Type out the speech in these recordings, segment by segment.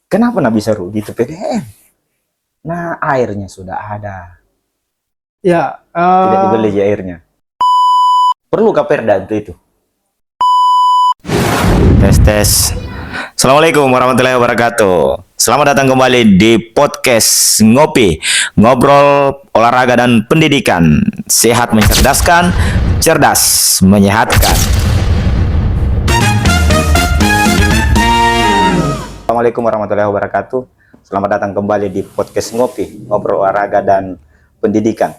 Kenapa nggak bisa rugi itu PDM? Nah, airnya sudah ada. Ya, Tidak dibeli ya airnya. Perlu Perda untuk itu? Tes tes. Assalamualaikum warahmatullahi wabarakatuh. Selamat datang kembali di podcast Ngopi, ngobrol olahraga dan pendidikan. Sehat mencerdaskan, cerdas menyehatkan. Assalamualaikum warahmatullahi wabarakatuh. Selamat datang kembali di podcast Ngopi, ngobrol olahraga dan pendidikan.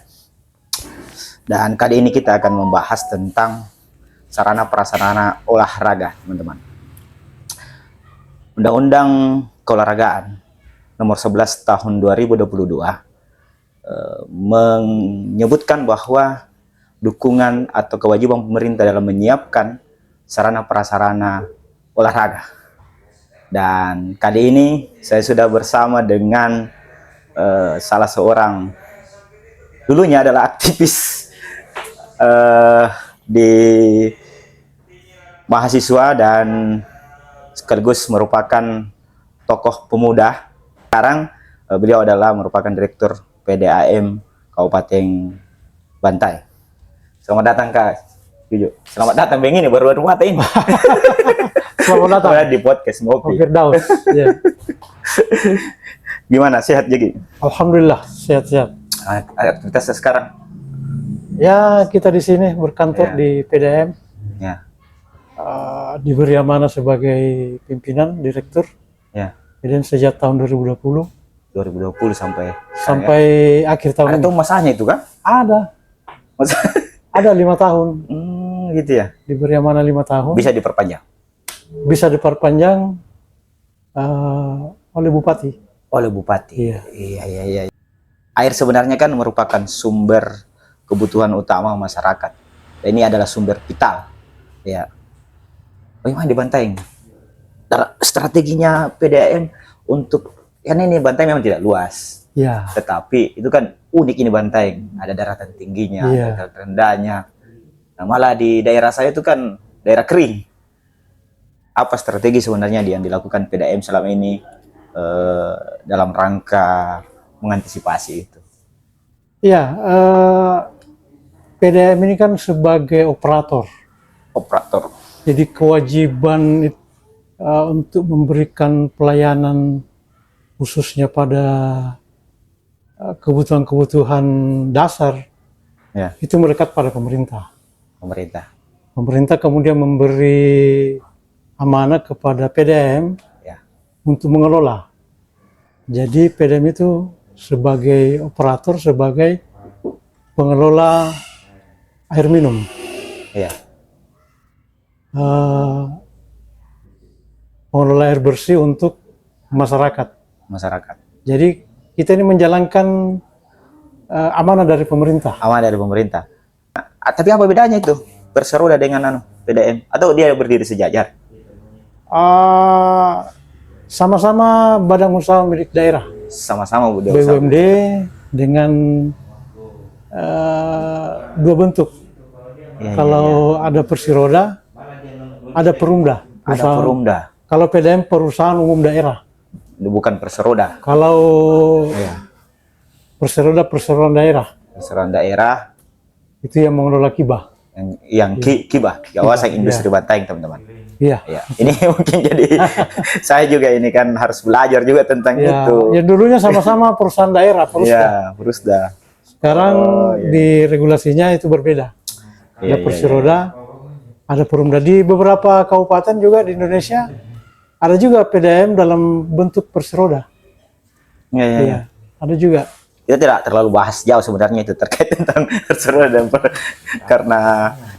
Dan kali ini kita akan membahas tentang sarana prasarana olahraga, teman-teman. Undang-Undang Keolahragaan Nomor 11 Tahun 2022 menyebutkan bahwa dukungan atau kewajiban pemerintah dalam menyiapkan sarana prasarana olahraga. Dan kali ini saya sudah bersama dengan salah seorang, dulunya adalah aktivis di mahasiswa dan sekaligus merupakan tokoh pemuda. Sekarang beliau adalah merupakan Direktur PDAM Kabupaten Bantai. Selamat datang Kak Juju. Selamat datang Bang, ini baru mata ini. selamat datang di podcast Ngopi. Firdaus. Ya. Gimana, sehat jadi? Alhamdulillah sehat-sehat. Aktivitasnya sekarang? Ya, kita di sini berkantor Ya. di PDM. Ya. Diberi amanah sebagai pimpinan direktur Ya. PDM sejak tahun 2020 sampai akhir tahun itu ini. masanya itu kan? Ada Masa? ada 5 tahun. Gitu ya. Diberi amanah 5 tahun. Bisa diperpanjang Bisa diperpanjang oleh bupati. oleh bupati. Iya. Iya. Air sebenarnya kan merupakan sumber kebutuhan utama masyarakat. Dan ini adalah sumber vital. Ya. Bagaimana di Bantai? Strateginya PDAM untuk, karena ini Bantai memang tidak luas. Ya. Tetapi itu kan unik ini Bantai. Ada daratan tingginya, Iya. ada daratan rendahnya. Nah, malah di daerah saya itu kan daerah kering. Apa strategi sebenarnya yang dilakukan PDAM selama ini dalam rangka mengantisipasi itu? Ya, PDAM ini kan sebagai operator. Jadi kewajiban untuk memberikan pelayanan khususnya pada kebutuhan-kebutuhan dasar, Ya. itu melekat pada pemerintah. Pemerintah Kemudian memberi amanah kepada PDAM ya. untuk mengelola. Jadi PDAM itu sebagai operator, sebagai pengelola air minum. Ya. Pengelola air bersih untuk masyarakat. Jadi kita ini menjalankan amanah dari pemerintah. Tapi apa bedanya itu Perseroda dengan PDAM? Atau dia berdiri sejajar? Sama-sama badan usaha milik daerah. Sama-sama BUMD dengan dua bentuk. Ya, Kalau ada Persiroda, ada Perumda. ada Perumda. Kalau PDAM perusahaan umum daerah. Bukan Perseroda. Kalau Ya. Persiroda daerah. Perseroda daerah Itu yang mengelola Kibah. yang Kibah, kawasan industri ya. Bantai, teman-teman. Iya. Ya. Ini mungkin jadi saya juga ini kan harus belajar juga tentang Ya, itu. ya dulunya sama-sama perusahaan daerah, Ya, Perusda. Sekarang iya. di regulasinya itu berbeda. Ada Persiroda, ada Perumda. Di beberapa kabupaten juga di Indonesia ada juga PDAM dalam bentuk Persiroda. Iya. Ada juga. Kita tidak terlalu bahas jauh sebenarnya itu terkait tentang Perseroda dan karena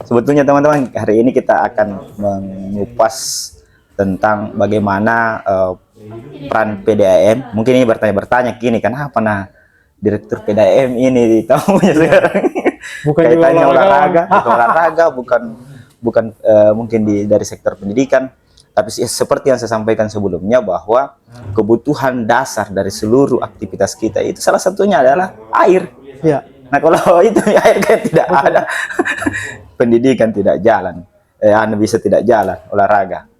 sebetulnya teman-teman hari ini kita akan mengupas tentang bagaimana peran PDAM. Mungkin ini bertanya gini, kenapa Direktur PDAM ini tamunya sekarang Bukan kaitannya juga olahraga, bukan mungkin dari sektor pendidikan, tapi seperti yang saya sampaikan sebelumnya bahwa kebutuhan dasar dari seluruh aktivitas kita itu salah satunya adalah air. Ya. Nah kalau itu air kan tidak ada, pendidikan tidak jalan, bisa tidak jalan olahraga.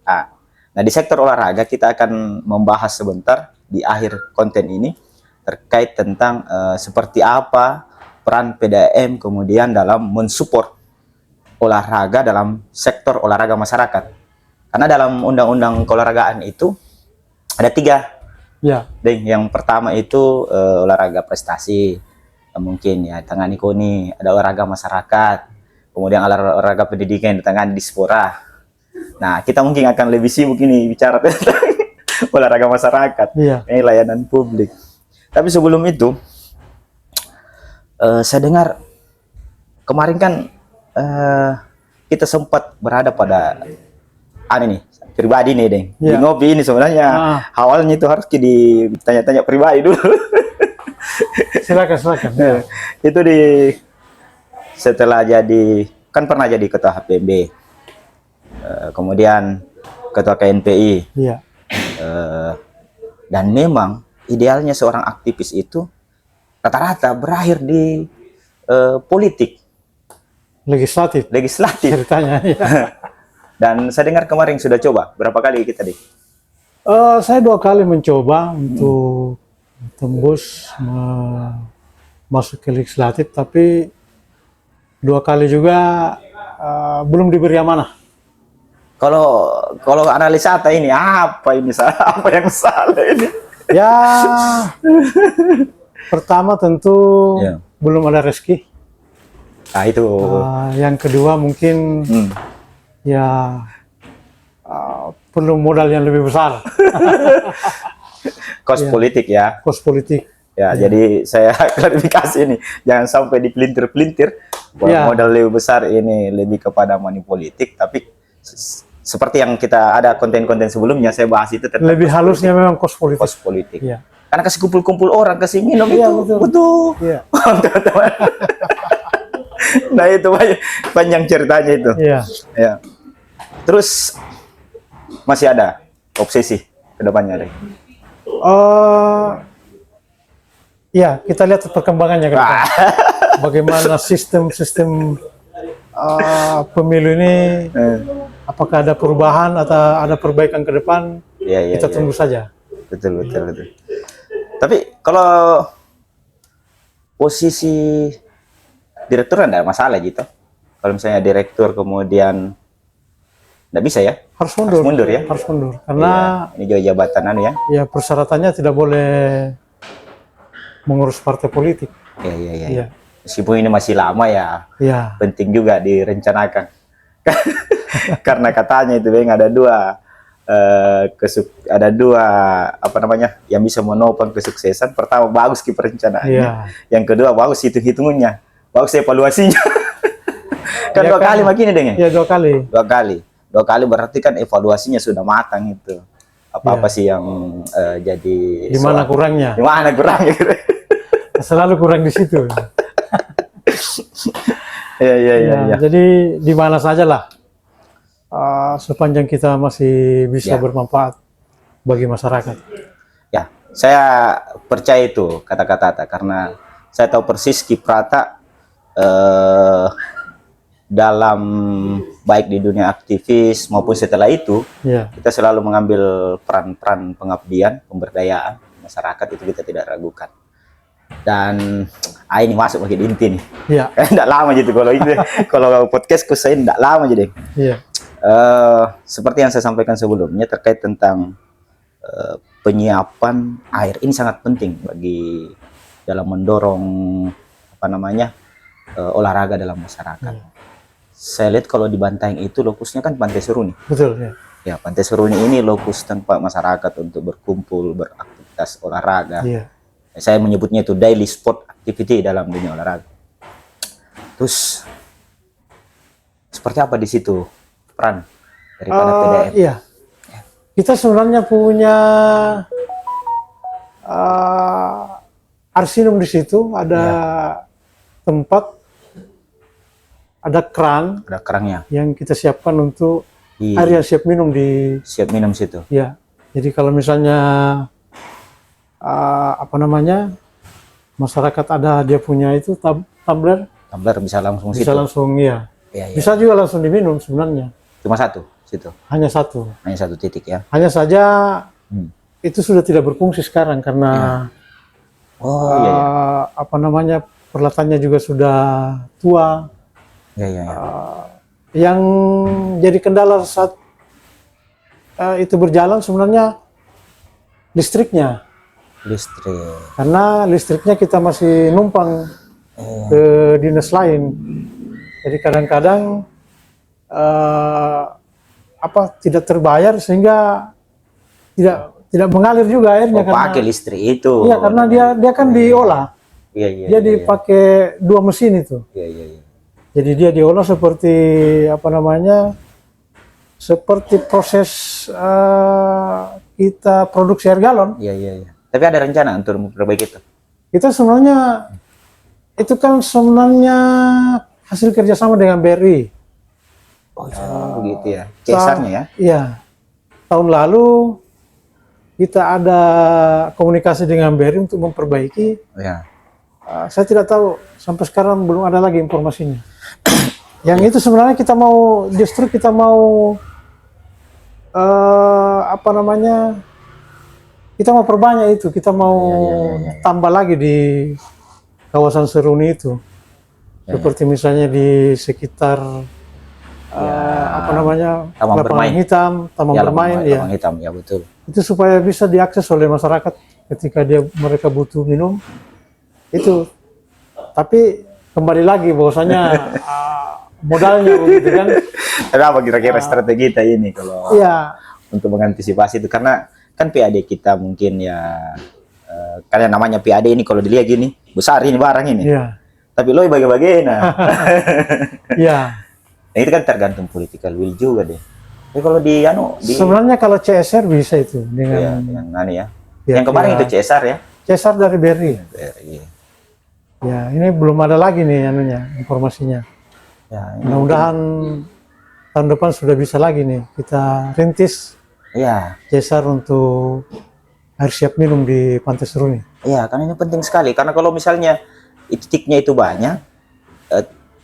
Nah, di sektor olahraga kita akan membahas sebentar di akhir konten ini terkait tentang seperti apa peran PDAM kemudian dalam mensupport olahraga dalam sektor olahraga masyarakat. Karena dalam undang-undang keolahragaan itu ada 3. Ya, Deng, yang pertama itu olahraga prestasi, mungkin ya tangani KONI, ada olahraga masyarakat, kemudian olahraga pendidikan yang ditangani Dispora. Nah, kita mungkin akan lebih sibuk ini bicara tentang olahraga masyarakat, iya, ini layanan publik. Tapi sebelum itu, saya dengar kemarin kan kita sempat berada pada nih pribadi nih, Deng. Di Iya. ngopi ini sebenarnya awalnya itu harus ditanya-tanya pribadi dulu. silakan, silakan. Ya. Itu setelah jadi, kan pernah jadi ketua HPB, kemudian ketua KNPI, Iya, dan memang idealnya seorang aktivis itu rata-rata berakhir di politik legislatif ceritanya. Ya. Dan saya dengar kemarin sudah coba berapa kali kita deh. Saya 2 kali mencoba untuk tembus masuk ke legislatif, tapi 2 kali juga belum diberi amanah. Kalau analisa ini apa ini salah, apa yang salah ini? Ya, pertama tentu Ya. belum ada rezeki. Nah itu Yang kedua mungkin ya perlu modal yang lebih besar, kos politik ya. kos politik. Ya, jadi saya klarifikasi ini, jangan sampai dipelintir-pelintir bahwa Ya. modal lebih besar ini lebih kepada money politik, tapi seperti yang kita ada konten-konten sebelumnya saya bahas itu tentang Lebih halusnya memang kos politik. kos politik. Iya. Karena kasih kumpul-kumpul orang, kasih minum Iya, itu, betul. betul. Iya. Teman-teman. Nah itu panjang ceritanya itu. Iya. Ya. Terus masih ada obsesi ke depannya, Dek? Ya, kita lihat perkembangannya ke depan. Bagaimana sistem pemilu ini, apakah ada perubahan atau ada perbaikan ke depan? Iya, Kita tunggu saja. Betul. Tapi kalau posisi direktur enggak masalah gitu. Kalau misalnya direktur kemudian enggak bisa ya? Harus mundur ya? Harus mundur. Karena Ini juga jabatan ya? ya persyaratannya tidak boleh mengurus partai politik. Iya. Iya. Meskipun ini masih lama ya, Iya. penting juga direncanakan. Karena katanya itu Bang ada dua apa namanya yang bisa menopang kesuksesan. Pertama bagus perencanaannya, Iya. yang kedua bagus hitung-hitungannya, bagus evaluasinya. Kan Ya 2 kali begini Deng. Ya 2 kali. 2 kali berarti kan evaluasinya sudah matang itu. Apa-apa Ya. sih yang jadi Di mana kurangnya? Di mana kurangnya? Selalu kurang di situ. Iya. Jadi di mana saja lah, sepanjang kita masih bisa Ya. bermanfaat bagi masyarakat. Ya, saya percaya itu kata-kata karena saya tahu persis Kiprata dalam baik di dunia aktivis maupun setelah itu Ya. kita selalu mengambil peran-peran pengabdian, pemberdayaan masyarakat, itu kita tidak ragukan. Dan ini masuk bagi inti nih. Iya. Enggak lama gitu kalau itu. Kalau podcastku saya enggak lama jadi. Iya. Seperti yang saya sampaikan sebelumnya terkait tentang penyiapan air ini sangat penting bagi dalam mendorong apa namanya olahraga dalam masyarakat. Saya lihat kalau di Bantaeng itu lokusnya kan Pantai Seruni. Betul ya. Ya, Pantai Seruni ini lokus tempat masyarakat untuk berkumpul, beraktivitas olahraga. Iya. Saya menyebutnya itu daily sport activity dalam dunia olahraga. Terus seperti apa di situ peran daripada PDAM? Iya. Kita sebenarnya punya arsinum di situ, ada tempat, ada keran Ada kerangnya, yang kita siapkan untuk Iya. air yang siap minum di. siap minum situ. Ya. Jadi kalau misalnya apa namanya, masyarakat ada dia punya itu tumbler, Tumbler bisa langsung bisa situ. langsung ya. Iya. Bisa juga langsung diminum sebenarnya. Cuma satu situ. hanya satu. Hanya satu titik ya. Hanya saja Hmm. itu sudah tidak berfungsi sekarang karena Oh iya iya. apa namanya, peralatannya juga sudah tua. Iya iya iya. Yang jadi kendala saat itu berjalan sebenarnya listriknya, Listrik. karena listriknya kita masih numpang ke dinas lain. Jadi kadang-kadang tidak terbayar sehingga tidak mengalir juga airnya Oh, karena pakai listrik itu. iya, karena dia kan diolah. Iya iya. Dia iya, dipakai dua mesin itu. Iya iya iya. Jadi dia diolah seperti apa namanya? Seperti proses kita produksi air galon. Iya iya iya. Tapi ada rencana untuk memperbaiki itu. Kita sebenarnya itu kan sebenarnya hasil kerjasama dengan BRI. Oh iya, begitu ya. Cesarnya ya. Iya. Tahun lalu kita ada komunikasi dengan BRI untuk memperbaiki. Iya. Saya tidak tahu sampai sekarang belum ada lagi informasinya. Yang itu sebenarnya justru kita mau apa namanya? Kita mau perbanyak itu, kita mau tambah lagi di kawasan Seruni itu. Seperti misalnya di sekitar apa namanya? Taman lapangan bermain. hitam, taman Ya, bermain ya. Taman hitam ya betul. Itu supaya bisa diakses oleh masyarakat ketika mereka butuh minum itu. Tapi kembali lagi bahwasanya modalnya begitu kan. Tapi apa kira-kira strategi kita ini kalau Iya, untuk mengantisipasi itu, karena kan PAD kita mungkin ya karena namanya PAD ini kalau dilihat gini besar ini barang ini. iya, Tapi lo bagi-bagi nah. iya. Nah, itu kan tergantung political will juga deh. Tapi kalau di Sebenarnya kalau CSR bisa itu ya, dengan yang ya. Ya, Yang kemarin ya. itu CSR ya. CSR dari BRI. Iya. Ya, ini belum ada lagi nih informasinya. Ya, ini Mudah-mudahan tahun depan sudah bisa lagi nih kita rintis iya. CSR untuk air siap minum di Pantai Seruni. Iya, karena ini penting sekali. Karena kalau misalnya titiknya itu banyak,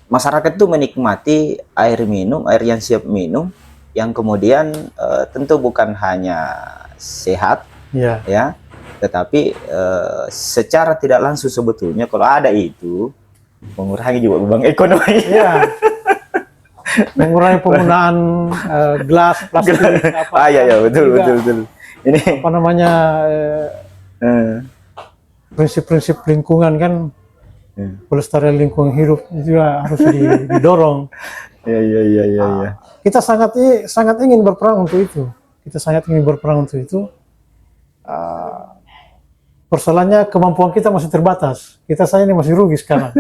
masyarakat itu menikmati air minum, air yang siap minum, yang kemudian tentu bukan hanya sehat, Ya, ya, tetapi secara tidak langsung sebetulnya kalau ada itu mengurangi juga beban ekonomi. ya. Mengurangi penggunaan gelas, plastik, apa. Iya, betul, Juga, betul, betul. Ini apa namanya, prinsip-prinsip lingkungan kan, pelestarian lingkungan hidup itu juga harus didorong. iya. Kita sangat ingin berperang untuk itu. Kita sangat ingin berperang untuk itu. Persoalannya kemampuan kita masih terbatas. Kita saja ini masih rugi sekarang.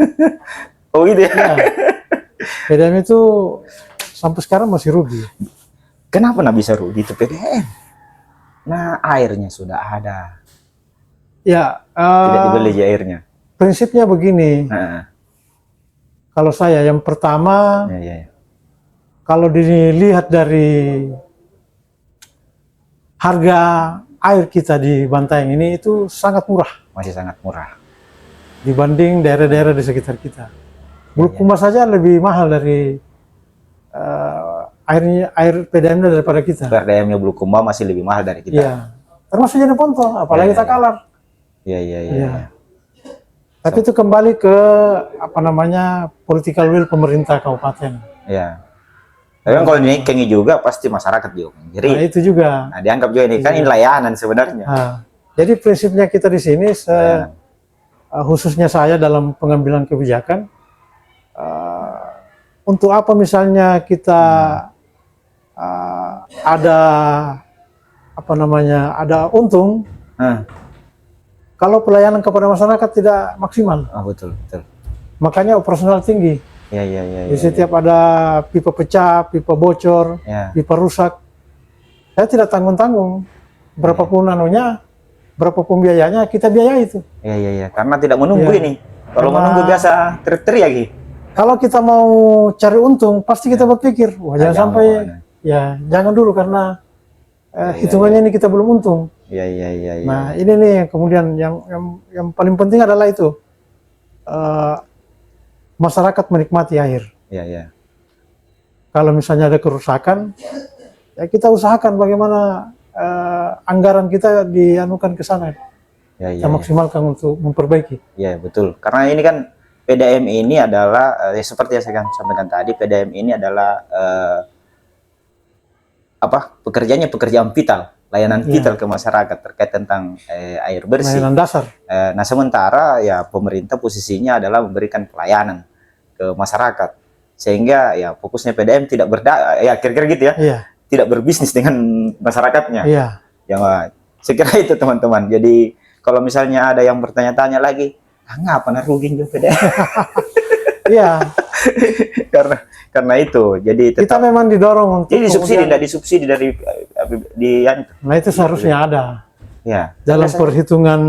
Oh gitu ya. Ya, PDM itu sampai sekarang masih rugi. Kenapa nggak bisa rugi itu PDM? Nah, airnya sudah ada. Ya, Tidak dibeli aja airnya. prinsipnya begini. Nah, Kalau saya yang pertama, iya. kalau dilihat dari harga air kita di Bantaeng ini itu sangat murah Masih sangat murah. dibanding daerah-daerah di sekitar kita. Bulukumba saja lebih mahal dari air PDM daripada kita. PDM-nya Bulukumba masih lebih mahal dari kita. Iya. Termasuk Jeneponto, apalagi Iya. Takalar. Iya. Tapi itu kembali ke apa namanya political will pemerintah kabupaten. Iya. Tapi kan kalau ini juga pasti masyarakat juga. Jadi, Nah itu juga. nah, dianggap juga ini kan ini layanan sebenarnya. Nah, jadi prinsipnya kita di sini, khususnya saya dalam pengambilan kebijakan, untuk apa misalnya kita ada apa namanya ada untung, kalau pelayanan kepada masyarakat tidak maksimal, Betul. makanya operasional tinggi. Iya. Di setiap ada pipa pecah, pipa bocor, Ya. pipa rusak, saya tidak tanggung-tanggung berapapun anunya, berapapun biayanya kita biaya itu. Iya. Karena tidak menunggu Iya. ini. Kalau Karena- menunggu biasa teriak-teriak lagi. Kalau kita mau cari untung, pasti kita berpikir, wah jangan sampai, ya jangan dulu karena hitungannya ini kita belum untung. Iya. Nah ini nih kemudian yang paling penting adalah itu masyarakat menikmati air. Iya. Kalau misalnya ada kerusakan, ya kita usahakan bagaimana anggaran kita dianukan ke sana, Ya, kita maksimalkan untuk memperbaiki. Ya, betul. Karena ini kan PDM ini adalah seperti yang saya sampaikan tadi, PDM ini adalah pekerjaannya pekerjaan vital, layanan vital ke masyarakat terkait tentang air bersih. Layanan dasar. Nah, sementara ya pemerintah posisinya adalah memberikan pelayanan ke masyarakat, sehingga ya fokusnya PDM tidak ya kira-kira gitu ya, Iya. tidak berbisnis dengan masyarakatnya. Iya. Ya, saya kira itu teman-teman. Jadi kalau misalnya ada yang bertanya-tanya lagi, ngapa rugi juga PDM? Iya. karena itu, jadi Kita tetap memang didorong untuk jadi disubsidi, tidak disubsidi dari Nah itu seharusnya ada ya dalam perhitungan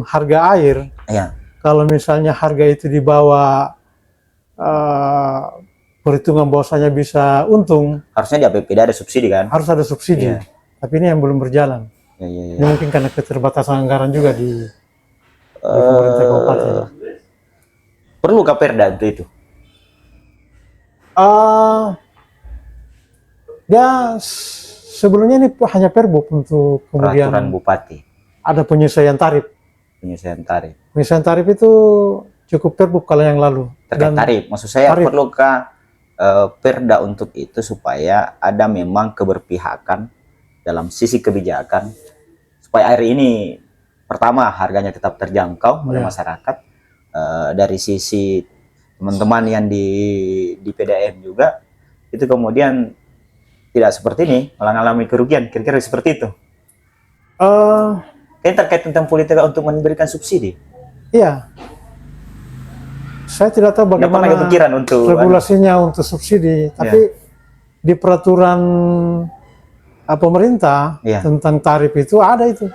harga air. ya. Kalau misalnya harga itu di bawah perhitungan bahwasanya bisa untung, Harusnya di APBD ada subsidi kan? harus ada subsidi. Iya. Tapi ini yang belum berjalan. Ya. Ini mungkin karena keterbatasan anggaran juga di pemerintah kabupaten. Perlu Perda untuk itu? Ya sebelumnya ini hanya Perbup untuk kemudian Peraturan Bupati, ada penyesuaian tarif. penyelesaian tarif. Penyesuaian tarif itu cukup Perbup kalau yang lalu. Terkait tarif, maksud saya tarif. perlukah Perda untuk itu supaya ada memang keberpihakan dalam sisi kebijakan supaya air ini pertama harganya tetap terjangkau oleh masyarakat, dari sisi teman-teman yang di PDM juga itu kemudian tidak seperti ini mengalami kerugian, kira-kira seperti itu. Kayak terkait tentang politika untuk memberikan subsidi. Iya. Saya tidak tahu bagaimana kepikiran untuk regulasinya untuk subsidi, tapi di peraturan pemerintah tentang tarif itu ada itu.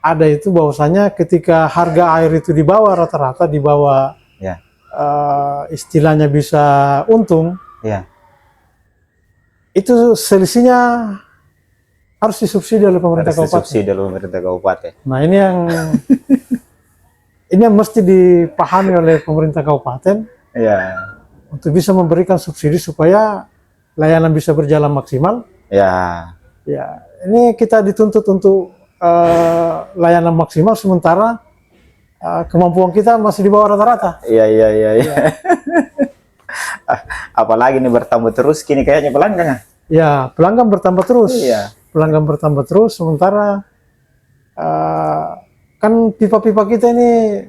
Ada itu bahwasanya ketika harga air itu di bawah rata-rata, di bawah istilahnya bisa untung, itu selisihnya harus disubsidi oleh pemerintah kabupaten. Disubsidi oleh pemerintah kabupaten. Nah ini yang mesti dipahami oleh pemerintah kabupaten, untuk bisa memberikan subsidi supaya layanan bisa berjalan maksimal. Ya, ini kita dituntut untuk layanan maksimal sementara kemampuan kita masih di bawah rata-rata. Iya. Apalagi ini bertambah terus, kini kayaknya pelanggan. Ya, pelanggan bertambah terus. Iya. Pelanggan bertambah terus, sementara kan pipa-pipa kita ini,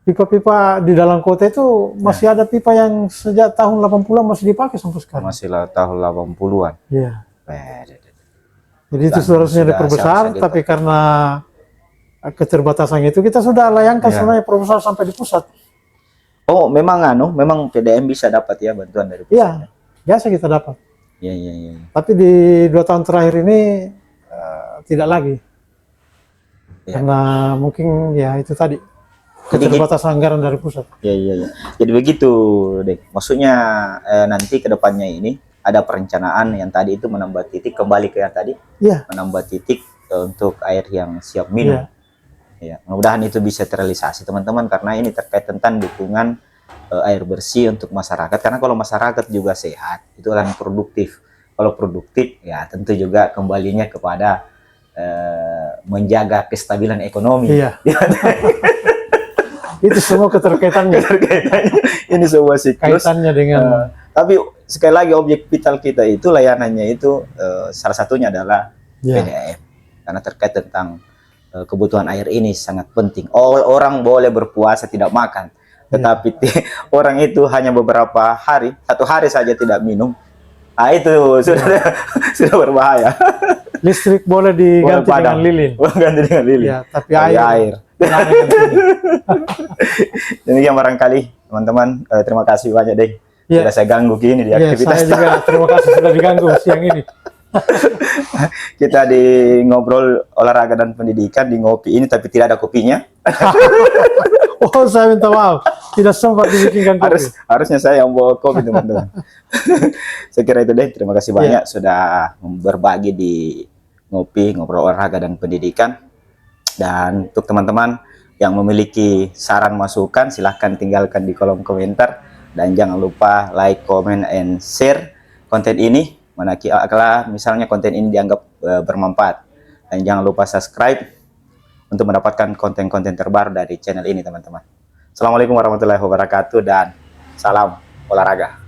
pipa-pipa di dalam kota itu masih ada pipa yang sejak tahun 80-an masih dipakai sampai sekarang. Masih tahun 80-an. Iya. Jadi itu seharusnya diperbesar, tapi karena keterbatasan itu kita sudah layangkan sebenarnya proposal sampai di pusat. Oh, memang memang PDM bisa dapat ya bantuan dari pusat. Iya, biasa kita dapat. Iya. Tapi di 2 tahun terakhir ini tidak lagi. Karena mungkin ya itu tadi keterbatasan anggaran dari pusat. Iya. Jadi begitu, Dek. Maksudnya nanti ke depannya ini ada perencanaan yang tadi itu menambah titik, kembali ke yang tadi. Iya. Menambah titik untuk air yang siap minum. Ya, mudah-mudahan itu bisa terrealisasi teman-teman, karena ini terkait tentang dukungan air bersih untuk masyarakat. Karena kalau masyarakat juga sehat, itu akan produktif. Kalau produktif, ya tentu juga kembalinya kepada menjaga kestabilan ekonomi. Iya. Itu semua keterkaitannya. Ini sebuah siklus. Kaitannya dengan. Tapi sekali lagi objek vital kita itu layanannya itu salah satunya adalah PDM. Karena terkait tentang kebutuhan air ini sangat penting. Orang boleh berpuasa tidak makan, tetapi orang itu hanya beberapa hari, 1 hari saja tidak minum. Nah itu sudah berbahaya. Listrik boleh diganti dengan lilin. Ganti dengan lilin. Ya, tapi air. Demikian barangkali teman-teman, terima kasih banyak deh. Sudah saya ganggu gini di aktivitas. Saya juga terima kasih sudah diganggu siang ini. Kita di ngobrol olahraga dan pendidikan di ngopi ini, tapi tidak ada kopinya. Oh, saya minta maaf, tidak sempat dibikinkan kopi. Harusnya saya yang bawa kopi teman-teman. Saya kira itu deh. Terima kasih banyak sudah berbagi di ngopi, ngobrol olahraga dan pendidikan. Dan untuk teman-teman yang memiliki saran masukan, silahkan tinggalkan di kolom komentar. Dan jangan lupa like, comment, and share konten ini. manakala misalnya konten ini dianggap bermanfaat. Dan jangan lupa subscribe untuk mendapatkan konten-konten terbaru dari channel ini, teman-teman. Assalamualaikum warahmatullahi wabarakatuh dan salam olahraga.